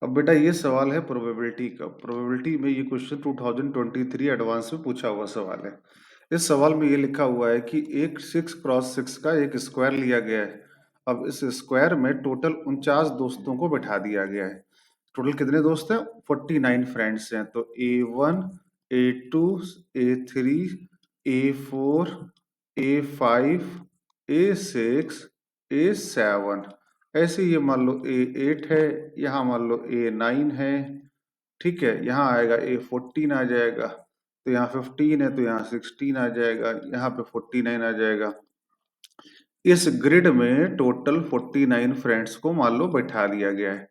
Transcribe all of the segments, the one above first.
अब बेटा ये सवाल है प्रोबेबिलिटी का। प्रोबेबिलिटी में ये क्वेश्चन 2023 एडवांस में पूछा हुआ सवाल है। इस सवाल में ये लिखा हुआ है कि एक 6x6 का एक स्क्वायर लिया गया है। अब इस स्क्वायर में टोटल 49 दोस्तों को बैठा दिया गया है। टोटल कितने दोस्त हैं? 49 फ्रेंड्स हैं। तो A1, A2, A3, A4, A5, A6, A7। ऐसे ये मान लो A8 है, यहाँ मान लो A9 है, ठीक है। यहाँ आएगा A14 आ जाएगा, तो यहाँ 15 है, तो यहाँ 16 आ जाएगा, यहाँ पे 49 आ जाएगा। इस ग्रिड में टोटल 49 फ्रेंड्स को मान लो बैठा दिया गया है।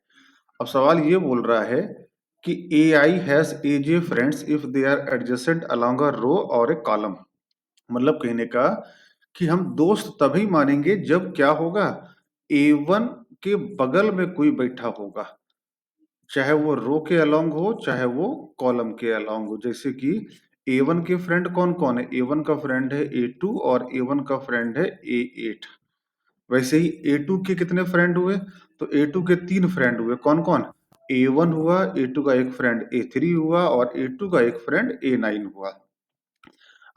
अब सवाल ये बोल रहा है कि AI has AJ friends if they are adjacent along a row or a column. मतलब कहने का कि हम दोस्त तभी मानेंगे जब क्या होगा, A1 के बगल में कोई बैठा होगा, चाहे वो रो के अलोंग हो चाहे वो कॉलम के अलोंग हो। जैसे कि A1 के फ्रेंड कौन कौन है? A1 का फ्रेंड है A2 और A1 का फ्रेंड है A8। वैसे ही A2 के कितने फ्रेंड हुए? तो A2 के 3 फ्रेंड हुए, कौन कौन? A1 हुआ, A2 का एक फ्रेंड A3 हुआ और A2 का एक फ्रेंड A9 हुआ।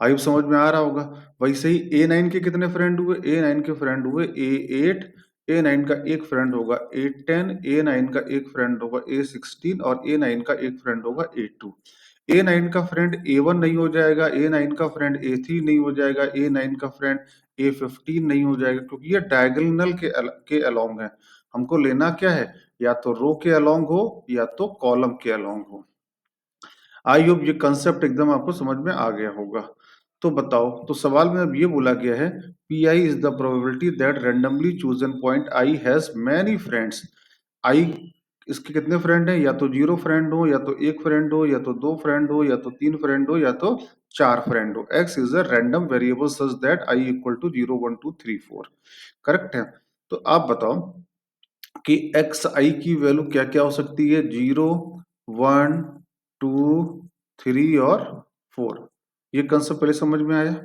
आई समझ में आ रहा होगा। वैसे ही A9 के कितने फ्रेंड हुए? A9 के फ्रेंड हुए A8, A9 का एक फ्रेंड होगा A10, A9 का एक फ्रेंड होगा A16 और A9 का एक फ्रेंड होगा A2। A9 का फ्रेंड A1 नहीं हो जाएगा, A9 का फ्रेंड A3 नहीं हो जाएगा, A9 का फ्रेंड A15 नहीं हो जाएगा, क्योंकि ये डायगोनल के अलोंग है। हमको लेना क्या है? या तो रो के अलोंग हो या तो कॉलम के अलोंग हो। आई होप ये कंसेप्ट एकदम आपको समझ में आ गया होगा। तो बताओ, तो सवाल में अब ये बोला गया है P I is the probability that randomly chosen point I has many friends. I इसके कितने फ्रेंड हैं? या तो 0 फ्रेंड हो, या तो 1 फ्रेंड हो, या तो 2 फ्रेंड हो, या तो 3 फ्रेंड हो, या तो 4 फ्रेंड हो। X is a random variable such that I equal to 0, 1, 2, 3, 4। Correct है। तो आप बताओ कि एक्स आई की वैल्यू क्या क्या हो सकती है? 0, 1, 2, 3 और 4। ये कंसेप्ट पहले समझ में आया।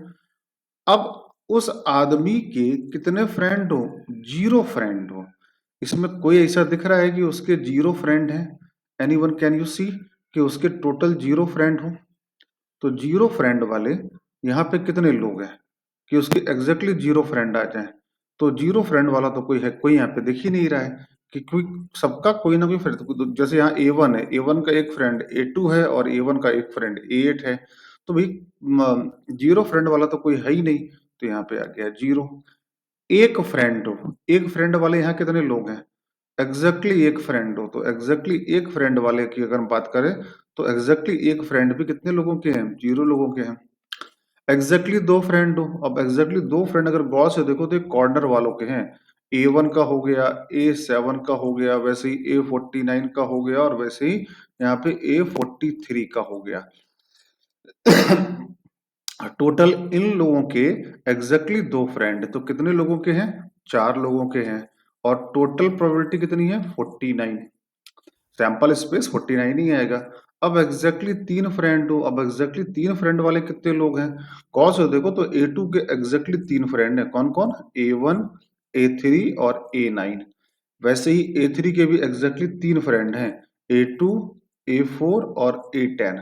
अब उस आदमी के कितने फ्रेंड हो? 0 फ्रेंड हो। इसमें कोई ऐसा दिख रहा है कि उसके 0 फ्रेंड हैं? एनीवन कैन यू सी कि उसके टोटल 0 फ्रेंड हो? तो 0 फ्रेंड वाले यहाँ पे कितने लोग हैं कि उसके एग्जैक्टली 0 फ्रेंड आ जाए? तो 0 फ्रेंड वाला तो कोई है, कोई यहाँ पे दिख ही नहीं रहा है कि कोई, सबका कोई ना कोई फ्रेंड। जैसे यहाँ A1 है, A1 का एक फ्रेंड A2 है और A1 का एक फ्रेंड A8 है। तो भाई 0 फ्रेंड वाला तो कोई है ही नहीं, तो यहाँ पे आ गया 0। एक फ्रेंड हो, एक फ्रेंड वाले यहाँ कितने लोग हैं? एग्जैक्टली एक फ्रेंड हो, तो एग्जैक्टली एक फ्रेंड वाले की अगर हम बात करें तो एग्जैक्टली एक फ्रेंड भी कितने लोगों के हैं? 0 लोगों के हैं। एग्जैक्टली दो फ्रेंड हो, अब एग्जैक्टली दो फ्रेंड अगर गौर से देखो तो कॉर्नर वालों के हैं। A1 का हो गया, A7 का हो गया, वैसे ही A49 का हो गया और वैसे ही यहाँ पे A43 का हो गया। टोटल इन लोगों के एग्जैक्टली दो फ्रेंड, तो कितने लोगों के हैं? 4 लोगों के हैं। और टोटल प्रोबेबिलिटी कितनी है? 49। सैंपल स्पेस 49 ही आएगा। अब एग्जैक्टली 3 फ्रेंड हो, अब एग्जैक्टली 3 फ्रेंड वाले कितने लोग हैं? कौन से देखो तो A2 के एग्जैक्टली 3 फ्रेंड हैं, कौन कौन? A1, A3 और A9। वैसे ही A3 के भी एग्जैक्टली 3 फ्रेंड हैं, A2, A4 और A10।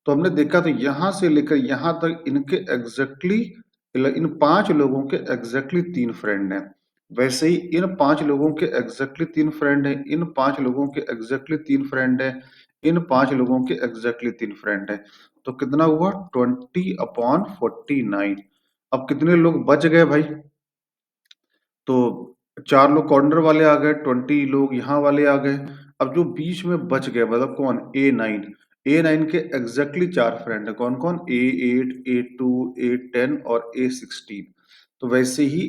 तो हमने देखा तो यहां से लेकर यहां तक इनके एग्जैक्टली इन 5 लोगों के एग्जैक्टली 3 फ्रेंड हैं। वैसे ही इन 5 लोगों के एग्जैक्टली 3 फ्रेंड हैं, इन 5 लोगों के एग्जैक्टली 3 फ्रेंड हैं, इन 5 लोगों के एग्जैक्टली 3 फ्रेंड हैं। तो कितना हुआ? 20/49। अब कितने लोग बच गए भाई? तो 4 लोग कॉर्नर वाले आ गए, 20 लोग यहाँ वाले आ गए। अब जो बीच में बच गए मतलब कौन? A9। A9 के एग्जैक्टली 4 फ्रेंड है, कौन कौन? A8, A2, A10 और A16। तो वैसे ही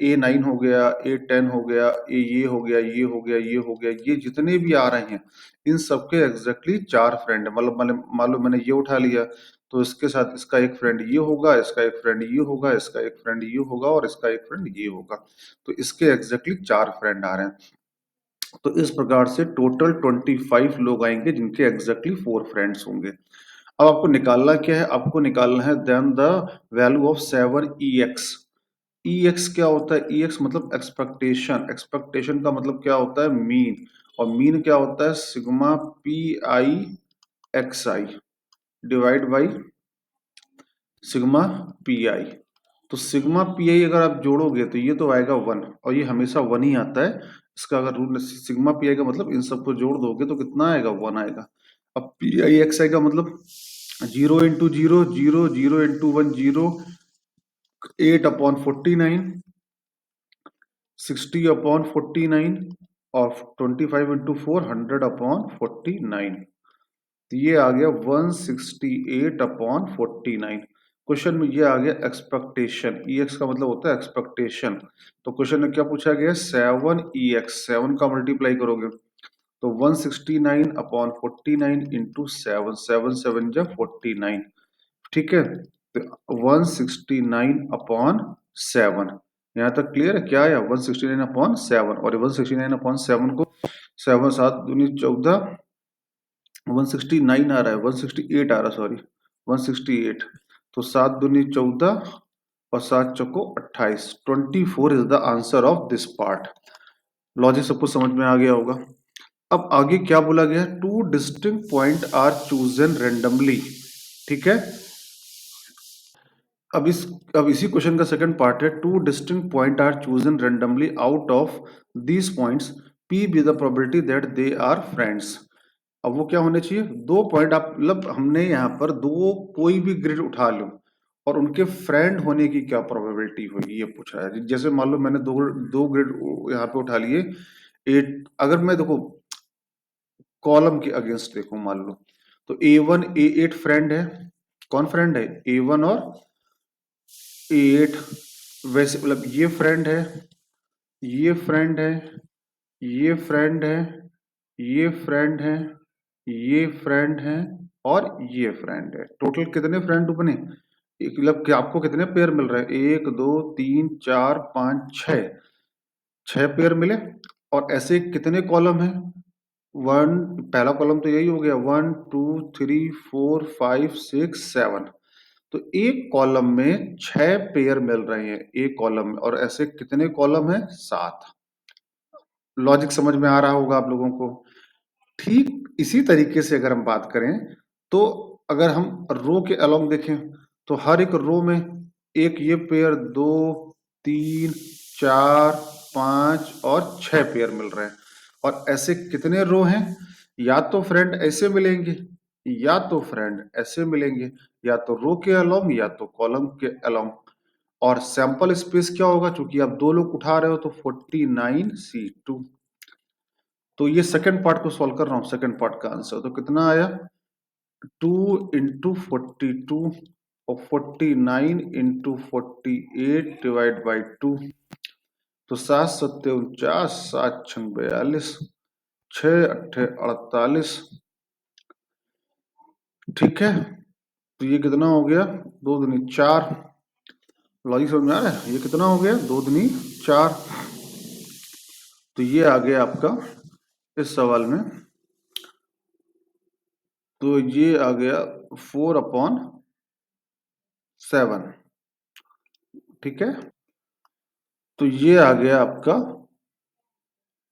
A9 हो गया, A10 हो गया, ये हो गया, ये हो गया, ये हो गया, ये जितने भी आ रहे हैं इन सबके एग्जैक्टली 4 फ्रेंड है। मतलब मान लो मैंने ये उठा लिया, तो इसके साथ इसका एक फ्रेंड ये होगा, इसका एक फ्रेंड ये होगा, इसका एक फ्रेंड ये होगा और इसका एक फ्रेंड ये होगा। तो इसके एग्जैक्टली 4 फ्रेंड आ रहे हैं। तो इस प्रकार से टोटल 25 लोग आएंगे जिनके एग्जैक्टली 4 फ्रेंड्स होंगे। अब आपको निकालना क्या है? आपको निकालना है then the value of 7EX। EX क्या होता है? EX मतलब एक्सपेक्टेशन, एक्सपेक्टेशन का मतलब क्या होता है? मीन, और मीन क्या होता है? Sigma PI XI divide by sigma PI। तो सिग्मा PI अगर आप जोड़ोगे तो ये तो आएगा 1, और ये हमेशा 1 ही आता है। इसका अगर रूल सिग्मा PI का मतलब इन सबको जोड़ दोगे तो कितना आएगा? 1 आएगा। अब PI XI का मतलब 0 इंटू 0 0, 0 इंटू 1 0, 8/49, 60/49, और 25 इंटू 4 100/49। तो ये आ गया 168/49। क्वेश्चन में ये आ गया एक्सपेक्टेशन। EX का मतलब होता है एक्सपेक्टेशन। तो क्वेश्चन में क्या पूछा गया? 7EX, 7 का मल्टीप्लाई करोगे तो 169/49 इंटू 7, 7 7 जा 49। ठीक है, तो 169/7। यहाँ तक क्लियर है? क्या आया? 169/7, और 169/7 को 7 7 दूनी 14, 169 आ रहा है, 168 आ रहा, सॉरी 168। तो 7 दूनी 14 और 7 चौको 28, 24 is the answer of this part. Logic सबको समझ में आ गया होगा। अब आगे क्या बोला गया? 2 distinct point are chosen randomly. ठीक है, अब इसी क्वेश्चन का सेकंड पार्ट है। 2 distinct point are chosen randomly out of these points, P be the probability that they are friends. अब वो क्या होने चाहिए? 2 पॉइंट, आप मतलब हमने यहाँ पर 2 कोई भी ग्रिड उठा लो और उनके फ्रेंड होने की क्या प्रोबेबिलिटी होगी, ये पूछा है। जैसे मान लो मैंने दो ग्रिड यहाँ पे उठा लिए। 8, अगर मैं देखो कॉलम के अगेंस्ट देखो मान लो, तो A1 A8 फ्रेंड है। कौन फ्रेंड है? A1 और A8। वैसे मतलब ये फ्रेंड है, ये फ्रेंड है, ये फ्रेंड है, ये फ्रेंड है, ये फ्रेंड है, और ये फ्रेंड है। टोटल कितने फ्रेंड बने? मतलब कि आपको कितने पेयर मिल रहे हैं? 1 2 3 4 5 6, 6 पेयर मिले। और ऐसे कितने कॉलम हैं? वन, पहला कॉलम तो यही हो गया, 1 2 3 4 5 6 7। तो एक कॉलम में 6 पेयर मिल रहे हैं, एक कॉलम में। और ऐसे कितने कॉलम है? 7। लॉजिक समझ में आ रहा होगा आप लोगों को। ठीक इसी तरीके से अगर हम बात करें तो अगर हम रो के अलोंग देखें तो हर एक रो में एक ये पेयर, 2 3 4 5 और 6 पेयर मिल रहे हैं। और ऐसे कितने रो हैं? या तो फ्रेंड ऐसे मिलेंगे, या तो फ्रेंड ऐसे मिलेंगे, या तो रो के अलोंग या तो कॉलम के अलोंग। और सैंपल स्पेस क्या होगा? क्योंकि आप 2 लोग उठा रहे हो तो 49C2। तो ये सेकंड पार्ट को सॉल्व कर रहा हूं। सेकंड पार्ट का आंसर तो कितना आया? 2 इंटू 42 और 49 इंटू 48 डिवाइड बाई 2। तो 7 7 49, 7 6 42, 6 8 48। ठीक है, तो ये कितना हो गया? 2 दूनी 4। लॉजिक समझ में आ रहा है? ये कितना हो गया? 2 दूनी 4। तो ये आ गया आपका इस सवाल में। तो ये आ गया 4/7। ठीक है, तो ये आ गया आपका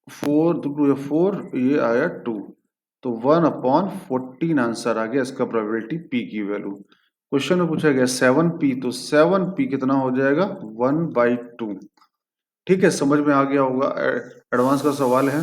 4 2 4, ये आया 2। तो 1/14 आंसर आ गया इसका, प्रोबेबिलिटी P की वैल्यू। क्वेश्चन में पूछा गया 7P, तो 7P कितना हो जाएगा? 1/2। ठीक है, समझ में आ गया होगा। एडवांस का सवाल है।